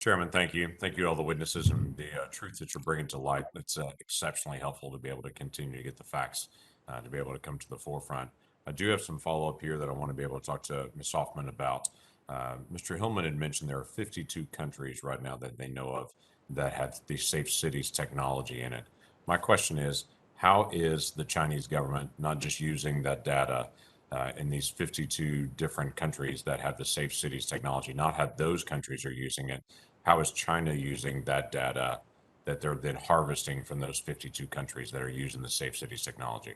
Chairman, thank you. Thank you, all the witnesses, and the truth that you're bringing to light. It's exceptionally helpful to be able to continue to get the facts, to be able to come to the forefront. I do have some follow-up here that I want to be able to talk to Ms. Hoffman about. Mr. Hillman had mentioned there are 52 countries right now that they know of that have the safe cities technology in it. My question is, how is the Chinese government not just using that data in these 52 different countries that have the safe cities technology, not how those countries are using it? How is China using that data that they're then harvesting from those 52 countries that are using the safe cities technology?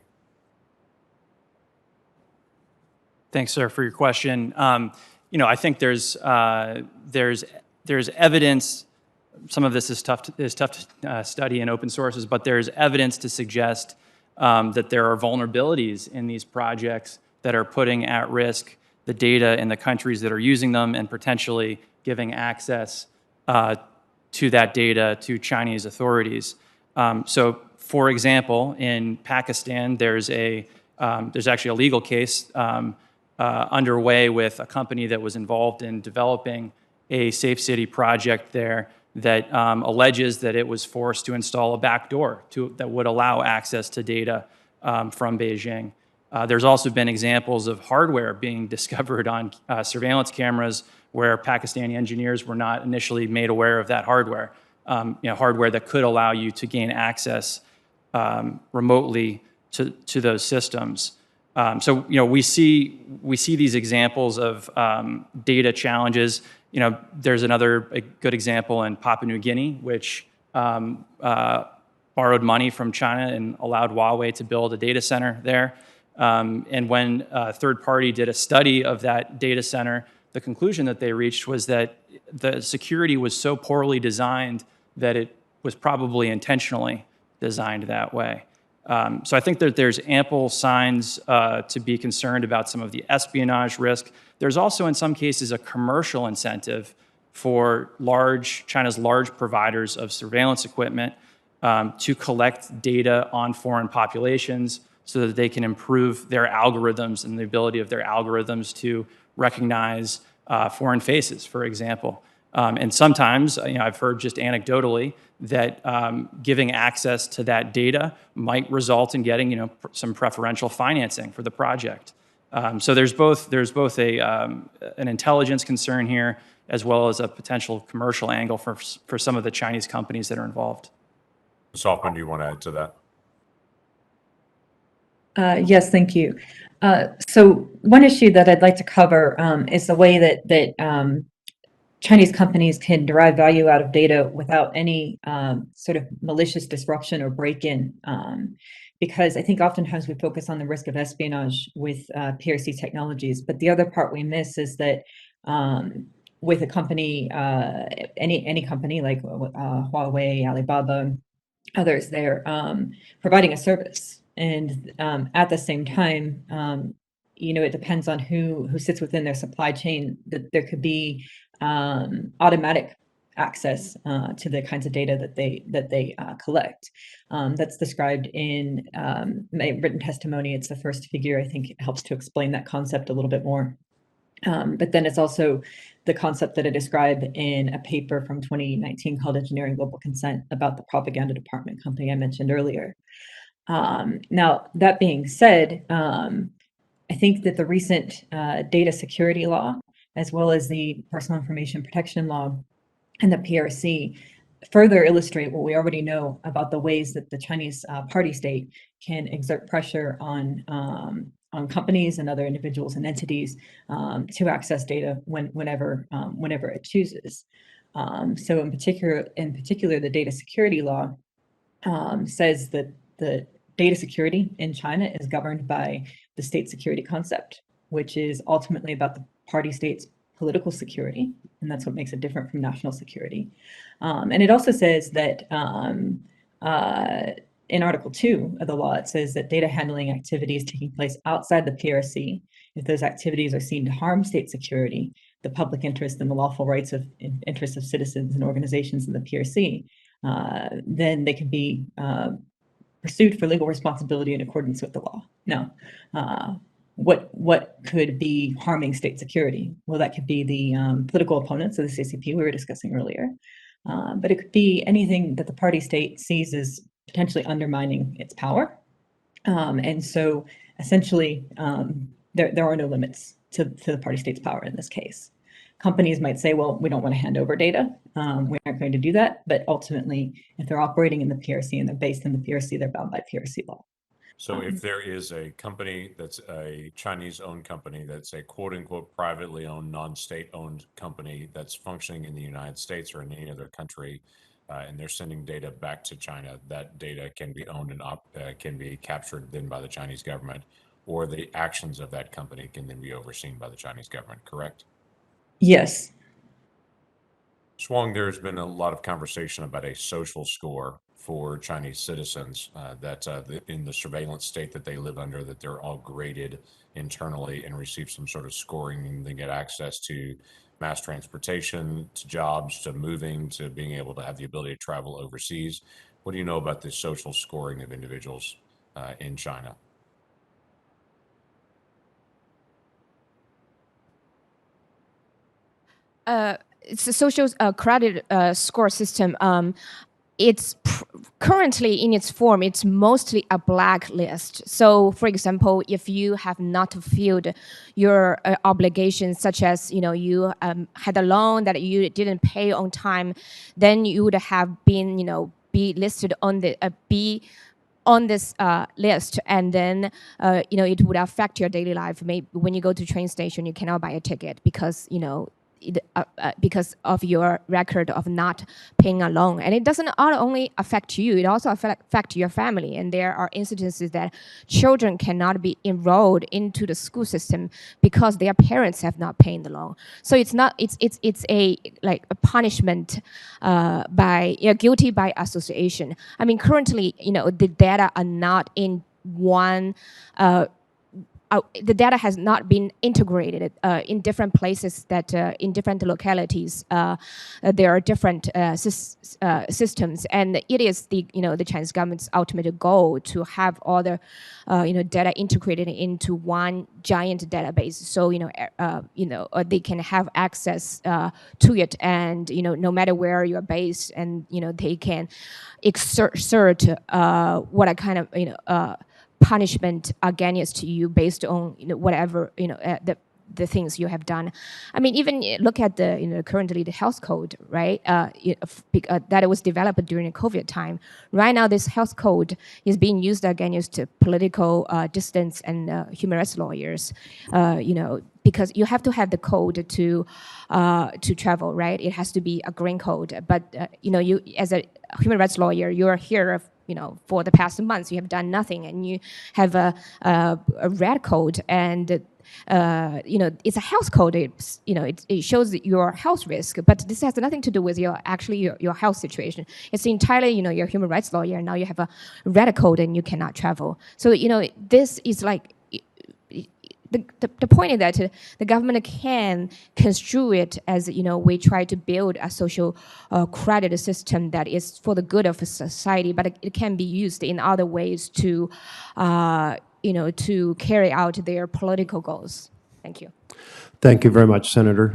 Thanks, sir, for your question. I think there's evidence. Some of this is tough to study in open sources, but there's evidence to suggest that there are vulnerabilities in these projects that are putting at risk the data in the countries that are using them and potentially giving access to that data to Chinese authorities. So, for example, in Pakistan, there's actually a legal case underway with a company that was involved in developing a safe city project there that alleges that it was forced to install a backdoor that would allow access to data from Beijing. There's also been examples of hardware being discovered on surveillance cameras where Pakistani engineers were not initially made aware of that hardware. Hardware that could allow you to gain access remotely to those systems. So we see these examples of data challenges. There's a good example in Papua New Guinea, which borrowed money from China and allowed Huawei to build a data center there. And when a third party did a study of that data center, the conclusion that they reached was that the security was so poorly designed that it was probably intentionally designed that way. So I think that there's ample signs to be concerned about some of the espionage risk. There's also, in some cases, a commercial incentive for China's large providers of surveillance equipment to collect data on foreign populations so that they can improve their algorithms and the ability of their algorithms to recognize foreign faces, for example. And sometimes, I've heard just anecdotally that giving access to that data might result in getting, some preferential financing for the project. So there's both an intelligence concern here as well as a potential commercial angle for some of the Chinese companies that are involved. Ms. Hoffman, do you want to add to that? Yes, thank you. So one issue that I'd like to cover is the way that Chinese companies can derive value out of data without any sort of malicious disruption or break-in. Because I think oftentimes we focus on the risk of espionage with PRC technologies, but the other part we miss is that with a company, any company like Huawei, Alibaba, others, they're providing a service. And at the same time, it depends on who sits within their supply chain, that there could be automatic access to the kinds of data that they collect. That's described in my written testimony. It's the first figure. I think it helps to explain that concept a little bit more. But then it's also the concept that I describe in a paper from 2019 called Engineering Global Consent about the propaganda department company I mentioned earlier. Now, that being said, I think that the recent data security law, as well as the personal information protection law and the PRC, further illustrate what we already know about the ways that the Chinese party state can exert pressure on companies and other individuals and entities to access data whenever it chooses. So in particular, the data security law says that the data security in China is governed by the state security concept, which is ultimately about the party state's political security, and that's what makes it different from national security. And it also says that in Article 2 of the law, it says that data handling activities taking place outside the PRC, if those activities are seen to harm state security, the public interest, and the lawful rights of interests of citizens and organizations in the PRC, then they can be pursued for legal responsibility in accordance with the law. Now, what could be harming state security? Well, that could be the political opponents of the CCP we were discussing earlier, but it could be anything that the party state sees as potentially undermining its power. And so essentially, there are no limits to the party state's power in this case. Companies might say, well, we don't want to hand over data. We aren't going to do that. But ultimately, if they're operating in the PRC and they're based in the PRC, they're bound by PRC law. So if there is a company that's a Chinese-owned company that's a quote-unquote privately owned, non-state-owned company that's functioning in the United States or in any other country, and they're sending data back to China, that data can be owned and can be captured then by the Chinese government, or the actions of that company can then be overseen by the Chinese government, correct? Yes. Swang, there's been a lot of conversation about a social score for Chinese citizens that in the surveillance state that they live under, that they're all graded internally and receive some sort of scoring, and they get access to mass transportation, to jobs, to moving, to being able to have the ability to travel overseas. What do you know about the social scoring of individuals in China? It's a social credit score system. It's currently in its form, it's mostly a blacklist. So, for example, if you have not fulfilled your obligations, such as you had a loan that you didn't pay on time, then you would have been be listed on the on this list, and then it would affect your daily life. Maybe when you go to train station, you cannot buy a ticket because because of your record of not paying a loan. And it doesn't only affect you, it also affect your family. And there are incidences that children cannot be enrolled into the school system because their parents have not paid the loan. So it's a like a punishment by guilty by association. I mean, currently, the data are not in one the data has not been integrated in different places that in different localities. There are different systems, and it is the Chinese government's ultimate goal to have all the data integrated into one giant database. So they can have access to it, and no matter where you're based, and they can exert what a kind of punishment against you based on whatever the things you have done. I mean, even look at the currently the health code, right? That it was developed during the COVID time. Right now, this health code is being used against political dissidents and human rights lawyers. Because you have to have the code to travel, right? It has to be a green code. But you as a human rights lawyer, you are here for the past months, you have done nothing, and you have a red code, and it's a health code. It shows your health risk, but this has nothing to do with your health situation. It's entirely your human rights lawyer. Now you have a red code and you cannot travel. So this is like. The point is that the government can construe it as we try to build a social credit system that is for the good of society, but it can be used in other ways to to carry out their political goals. Thank you. Thank you very much, Senator.